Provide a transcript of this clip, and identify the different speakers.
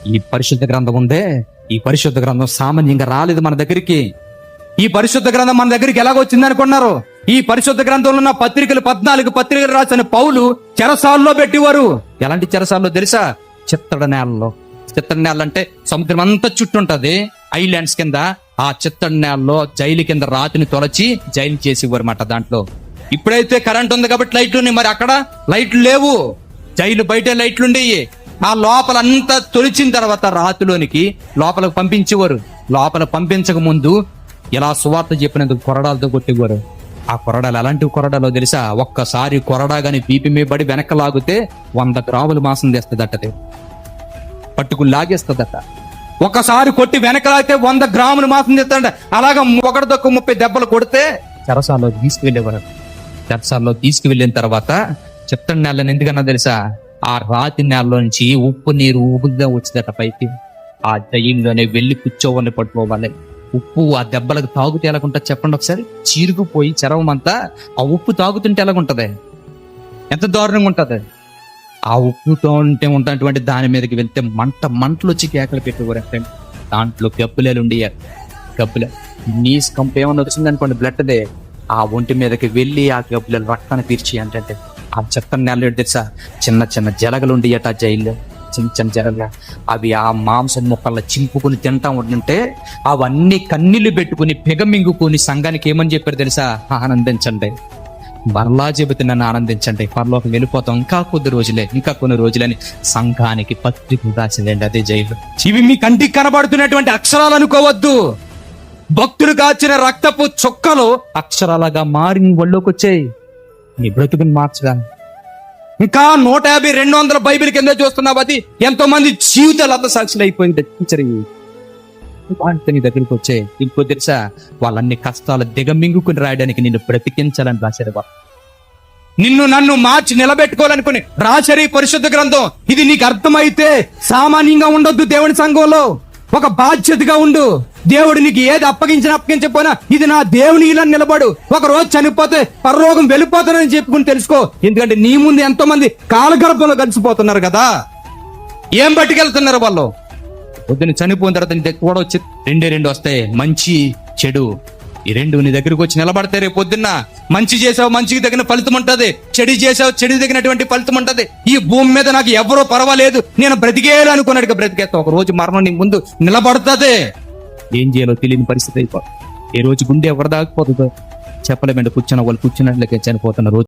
Speaker 1: ఈ పరిశుద్ధ గ్రంథం ఉందే, ఈ పరిశుద్ధ గ్రంథం సామాన్యంగా రాలేదు మన దగ్గరికి. ఈ పరిశుద్ధ గ్రంథం మన దగ్గరికి ఎలాగొచ్చింది అనుకున్నారు? ఈ పరిశుద్ధ గ్రంథంలో ఉన్న 14 పత్రికలు రాసిన పౌలు చెరసాల్లో పెట్టేవారు. ఎలాంటి చెరసాల్లో తెలుసా? చిత్తడి నేలలో. చిత్తడి నేల అంటే సముద్రం అంతా చుట్టూ ఉంటది, ఐలాండ్స్ కింద. ఆ చిత్తడి నేలలో జైలు కింద రాతిని తొలచి జైలు చేసేవారు అన్నమాట. దాంట్లో ఇప్పుడైతే కరెంట్ ఉంది కాబట్టి లైట్లు ఉన్నాయి, మరి అక్కడ లైట్లు లేవు. జైలు బయటే లైట్లు ఉండేవి. ఆ లోపల అంతా తొలిచిన తర్వాత రాతిలోనికి లోపలికి పంపించేవారు. లోపల పంపించక ముందు ఇలా సువార్త చెప్పినందుకు కొరడాలతో కొట్టేవారు. ఆ కొరడాలు ఎలాంటి కొరడాలో తెలుసా? ఒక్కసారి కొరడా గాని బీపీ మీద పడి వెనక లాగితే 100 గ్రాములు మాంసం తెస్తుందట, పట్టుకుని లాగేస్తుందట. ఒకసారి కొట్టి వెనక లాగితే 100 గ్రాములు మాంసం తెస్తాడ. అలాగా 1 దెబ్బలు కొడితే చెరసాల్లో తీసుకువెళ్ళేవారు. చెరసాల్లో తీసుకువెళ్ళిన తర్వాత చిత్తడి నేలని ఎందుకన్నా తెలుసా? ఆ రాతి నేలలో నుంచి ఉప్పు నీరు ఊగుగా వచ్చిందట పైకి. ఆ జైల్లోనే వెళ్ళి కూర్చోవాలని పట్టుకోవాలి. ఉప్పు ఆ దెబ్బలకు తాగుతే ఎలాగుంటుంది చెప్పండి ఒకసారి? చీరుకుపోయి చర్మం అంతా ఆ ఉప్పు తాగుతుంటే ఎలాగుంటది? ఎంత దారుణంగా ఉంటది? ఆ ఉప్పుతో ఉంటే ఉన్నటువంటి దాని మీదకి వెళ్తే మంటలు వచ్చి కేకలు పెట్టేవారు. దాంట్లో గబ్బులేలు ఉండి, గబ్బులే నీస్ కంపు ఏమన్నా వచ్చింది అనుకోండి, బ్లడ్దే ఆ ఒంటి మీదకి వెళ్ళి ఆ గబ్బులేలు రక్తాన్ని తీర్చి అంటే ఆ చిత్తడి నేలలో తెలుసా? చిన్న జలగలు ఉండేయట ఆ జైల్లో, చిన్న జలగ. అవి ఆ మాంసం ముక్కల్లో చింపుకుని తింటా ఉంటుంటే అవన్నీ కన్నీళ్లు పెట్టుకుని మింగుకుని సంఘానికి ఏమని చెప్పారు తెలుసా? ఆనందించండి, మరలా చెబుతున్నాను ఆనందించండి, పరలోకం వెళ్ళిపోతాం, ఇంకా కొన్ని రోజులని సంఘానికి పత్రిక రాసిందండి అదే జైలు. ఇవి మీ కంటికి కనబడుతున్నటువంటి అక్షరాలు అనుకోవద్దు. భక్తులు కాచిన రక్తపు చొక్కలు అక్షరాలుగా మారి ఒళ్ళోకి వచ్చాయి. నీ బ్రతుకుని మార్చగా ఇంకా 150, 200 బైబిల్ కింద చూస్తున్నావు. అది ఎంతో మంది జీవితాలు అంత సాక్షులు అయిపోయింది. నీ దగ్గరికి వచ్చాయి. ఇంకో తెలుసా? వాళ్ళన్ని కష్టాలు దిగమింగుకుని రాయడానికి నిన్ను బ్రతికించాలని రాశారు. నిన్ను నన్ను మార్చి నిలబెట్టుకోవాలనుకుని రాశారు ఈ పరిశుద్ధ గ్రంథం. ఇది నీకు అర్థమైతే సామాన్యంగా ఉండొద్దు. దేవుని సంఘంలో ఒక బాధ్యతగా ఉండు. దేవుడు నీకు ఏది అప్పగించకపోయినా ఇది నా దేవుని ఇలా నిలబడు. ఒక రోజు చనిపోతే పరలోకం వెళ్ళిపోతానని చెప్పుకుని తెలుసుకో. ఎందుకంటే నీ ముందు ఎంతో మంది కాలగర్భంలో కలిసిపోతున్నారు కదా. ఏం పట్టుకెళ్తున్నారు వాళ్ళు? పొద్దున్న చనిపోయిన తర్వాత నీ దగ్గర కూడా వచ్చి 2 వస్తాయి, మంచి చెడు. ఈ 2 నీ దగ్గరకు వచ్చి నిలబడతాయి. రేపు పొద్దున్న మంచి చేసావు, మంచికి తగిన ఫలితం ఉంటది. చెడు చేసావు, చెడు తగినటువంటి ఫలితం ఉంటది. ఈ భూమి మీద నాకు ఎవరో పర్వాలేదు, నేను బ్రతికేయాలి అనుకున్నాడు, బ్రతికేస్తావు. ఒక రోజు మరణం నీ ముందు నిలబడుతుంది. ఏం చేయాలో తెలియని పరిస్థితి అయిపోతుంది. ఏ రోజు గుండె ఎవరు దాకపోతుందో చెప్పలేమండి. కూర్చున్న వాళ్ళు కూర్చున్నట్లకే చనిపోతున్న రోజు